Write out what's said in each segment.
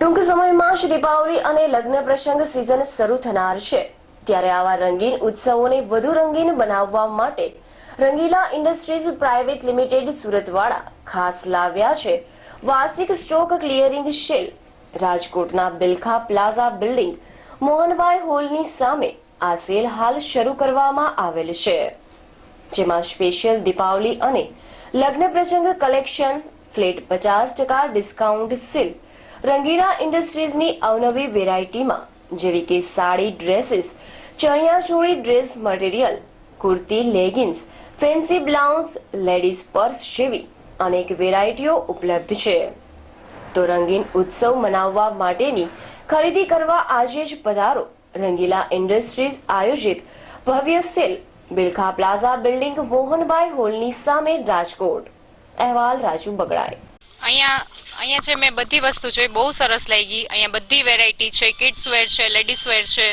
ટૂંક સમયમાં જ દીપાવલી અને લગ્ન પ્રસંગ સિઝન શરૂ થનાર છે, ત્યારે આવા રંગીન ઉત્સવોને વધુ રંગીન બનાવવા માટે રંગીલા ઇન્ડસ્ટ્રીઝ પ્રાઇવેટ લિમિટેડ સુરતવાળા ખાસ લાવ્યા છે વાર્ષિક સ્ટોક ક્લિયરિંગ સેલ। રાજકોટના બિલખા પ્લાઝા બિલ્ડિંગ મોહનભાઈ હોલની સામે આ સેલ હાલ શરૂ કરવામાં આવેલ છે, જેમાં સ્પેશિયલ દીપાવલી અને લગ્ન પ્રસંગ collection, flat 50% discount sale, Rangila ઇન્ડસ્ટ્રીઝની અવનવી વેરાયટીમાં જેવી કે sari, dresses, chaniya choli, dress material, kurti, leggings, fancy blouse, ladies purse જેવી અનેક વેરાયટીઓ ઉપલબ્ધ છે। તો રંગીન ઉત્સવ મનાવવા માટેની ખરીદી કરવા આજે જ પધારો રંગીલા ઇન્ડસ્ટ્રીઝ આયોજિત ભવ્ય sale, Bilkha plaza building Mohanbhai હોલની સામે, રાજકોટ। અહેવાલ રાજુ બગડાય। અહીંયા છે મેં બધી વસ્તુ જોઈ, બહુ સરસ લાગી। અહીંયા બધી વેરાયટી છે, કિડ્સ વેર છે, લેડીઝ વેર છે,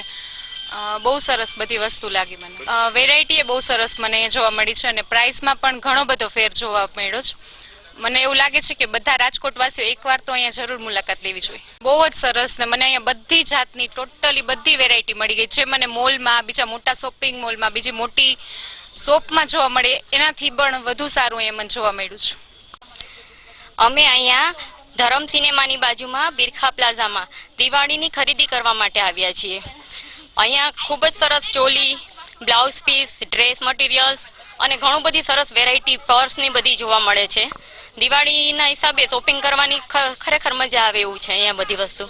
બહુ સરસ બધી વસ્તુ લાગી મને। વેરાયટી એ બહુ સરસ મને જોવા મળી છે અને પ્રાઇસમાં પણ ઘણો બધો ફેર જોવા મળ્યો છે। મને એવું લાગે છે કે બધા રાજકોટવાસીઓ એકવાર તો અહીંયા જરૂર મુલાકાત લેવી જોઈએ। બહુ જ સરસ ને મને અહીંયા બધી જાતની ટોટલી બધી વેરાયટી મળી ગઈ છે। મને મોલમાં, બીજા મોટા શોપિંગ મોલમાં, બીજી મોટી શોપમાં જોવા મળે એનાથી પણ વધુ સારું અહીંયા મને જોવા મળ્યું છે। અમે અહીંયા ધરમ સિનેમાની બાજુમાં બિરખા પ્લાઝામાં દિવાળીની ખરીદી કરવા માટે આવ્યા છીએ। અહીંયા ખૂબ જ સરસ choli, blouse piece, dress materials અને ઘણું બધી સરસ વેરાયટી પર્સની બધી જોવા મળે છે। દિવાળીના હિસાબે શોપિંગ કરવાની ખરેખર મજા આવે એવું છે અહીંયા બધી વસ્તુ।